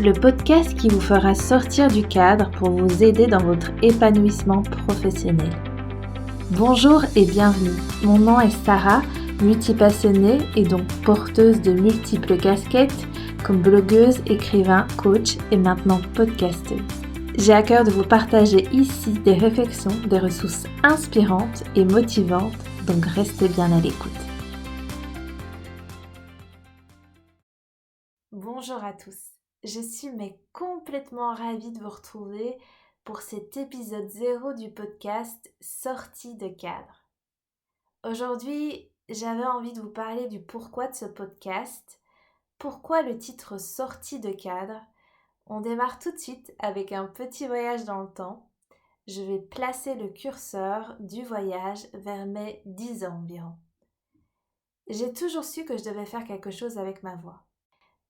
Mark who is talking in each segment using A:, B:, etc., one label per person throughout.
A: le podcast qui vous fera sortir du cadre pour vous aider dans votre épanouissement professionnel. Bonjour et bienvenue, mon nom est Sarah, multipassionnée et donc porteuse de multiples casquettes comme blogueuse, écrivain, coach et maintenant podcasteuse. J'ai à cœur de vous partager ici des réflexions, des ressources inspirantes et motivantes, donc restez bien à l'écoute. Bonjour à tous, je suis complètement ravie de vous retrouver pour cet épisode 0 du podcast Sortie de cadre. Aujourd'hui, j'avais envie de vous parler du pourquoi de ce podcast, pourquoi le titre Sortie de cadre. On démarre tout de suite avec un petit voyage dans le temps. Je vais placer le curseur du voyage vers mes 10 ans environ. J'ai toujours su que je devais faire quelque chose avec ma voix.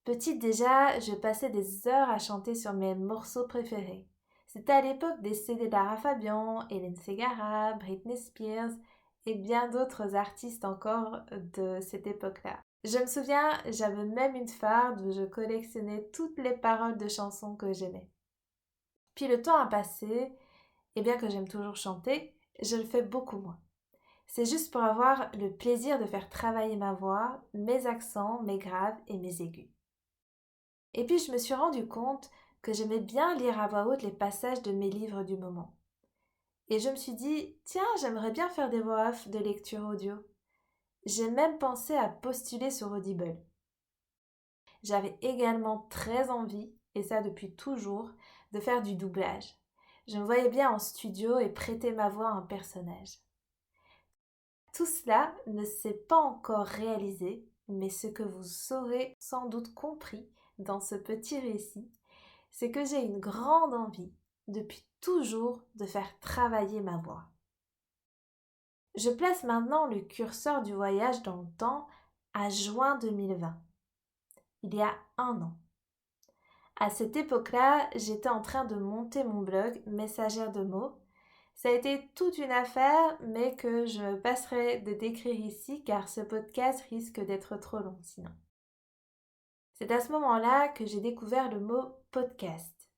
A: Petite déjà, je passais des heures à chanter sur mes morceaux préférés. C'était à l'époque des CD d'Ara Fabian, Hélène Ségara, Britney Spears et bien d'autres artistes encore de cette époque-là. Je me souviens, j'avais même une farde où je collectionnais toutes les paroles de chansons que j'aimais. Puis le temps a passé, et bien que j'aime toujours chanter, je le fais beaucoup moins. C'est juste pour avoir le plaisir de faire travailler ma voix, mes accents, mes graves et mes aigus. Et puis je me suis rendu compte que j'aimais bien lire à voix haute les passages de mes livres du moment. Et je me suis dit, tiens, j'aimerais bien faire des voix off de lecture audio. J'ai même pensé à postuler sur Audible. J'avais également très envie, et ça depuis toujours, de faire du doublage. Je me voyais bien en studio et prêter ma voix à un personnage. Tout cela ne s'est pas encore réalisé, mais ce que vous aurez sans doute compris dans ce petit récit, c'est que j'ai une grande envie, depuis toujours, de faire travailler ma voix. Je place maintenant le curseur du voyage dans le temps à juin 2020, il y a 1 an. À cette époque-là, j'étais en train de monter mon blog Messagère de mots. Ça a été toute une affaire, mais que je me passerai de décrire ici car ce podcast risque d'être trop long sinon. C'est à ce moment-là que j'ai découvert le mot podcast.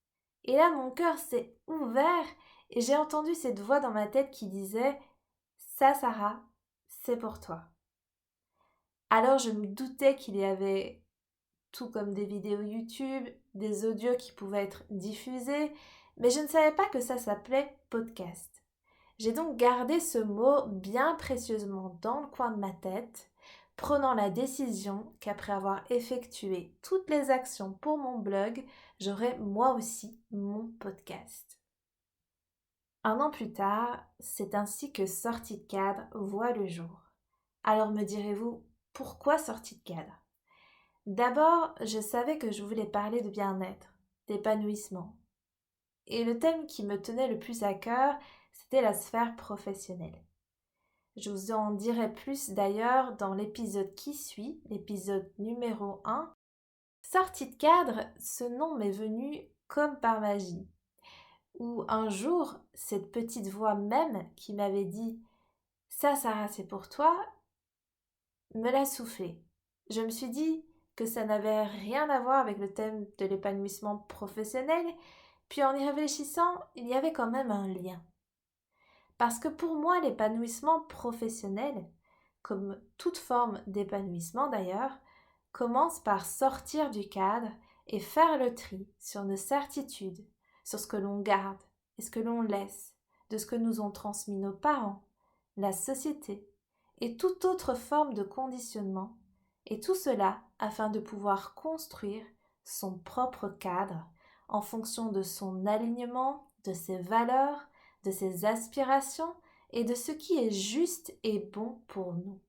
A: Et là, mon cœur s'est ouvert et j'ai entendu cette voix dans ma tête qui disait « Ça, Sarah, c'est pour toi ». Alors je me doutais qu'il y avait, tout comme des vidéos YouTube, des audios qui pouvaient être diffusés, mais je ne savais pas que ça s'appelait podcast. J'ai donc gardé ce mot bien précieusement dans le coin de ma tête, prenant la décision qu'après avoir effectué toutes les actions pour mon blog, j'aurais moi aussi mon podcast. 1 an plus tard, c'est ainsi que Sortie de cadre voit le jour. Alors me direz-vous, pourquoi Sortie de cadre ? D'abord, je savais que je voulais parler de bien-être, d'épanouissement. Et le thème qui me tenait le plus à cœur, c'était la sphère professionnelle. Je vous en dirai plus d'ailleurs dans l'épisode qui suit, l'épisode numéro 1. Sortie de cadre, ce nom m'est venu comme par magie. Où un jour, cette petite voix même qui m'avait dit « Ça, Sarah, c'est pour toi », me l'a soufflé. Je me suis dit que ça n'avait rien à voir avec le thème de l'épanouissement professionnel, puis en y réfléchissant, il y avait quand même un lien. Parce que pour moi, l'épanouissement professionnel, comme toute forme d'épanouissement d'ailleurs, commence par sortir du cadre et faire le tri sur nos certitudes, sur ce que l'on garde et ce que l'on laisse, de ce que nous ont transmis nos parents, la société et toute autre forme de conditionnement, et tout cela afin de pouvoir construire son propre cadre en fonction de son alignement, de ses valeurs, de ses aspirations et de ce qui est juste et bon pour nous.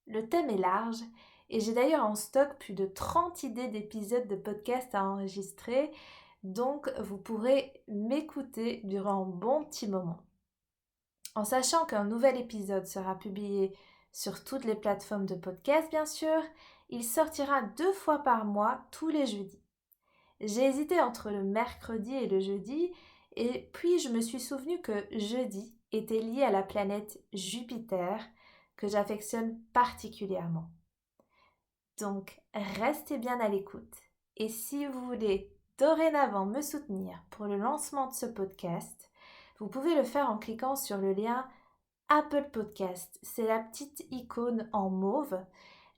A: Le thème est large et j'ai d'ailleurs en stock plus de 30 idées d'épisodes de podcast à enregistrer, donc vous pourrez m'écouter durant un bon petit moment. En sachant qu'un nouvel épisode sera publié sur toutes les plateformes de podcast bien sûr, il sortira 2 fois par mois tous les jeudis. J'ai hésité entre le mercredi et le jeudi, et puis je me suis souvenu que jeudi était lié à la planète Jupiter, que j'affectionne particulièrement. Donc, restez bien à l'écoute Et si vous voulez dorénavant me soutenir pour le lancement de ce podcast, vous pouvez le faire en cliquant sur le lien Apple Podcast. C'est la petite icône en mauve.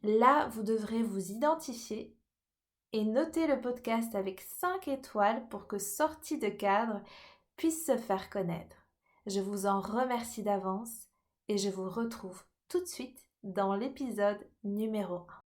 A: Là, vous devrez vous identifier et noter le podcast avec 5 étoiles pour que Sortie de cadre puisse se faire connaître. Je vous en remercie d'avance et je vous retrouve tout de suite dans l'épisode numéro 1.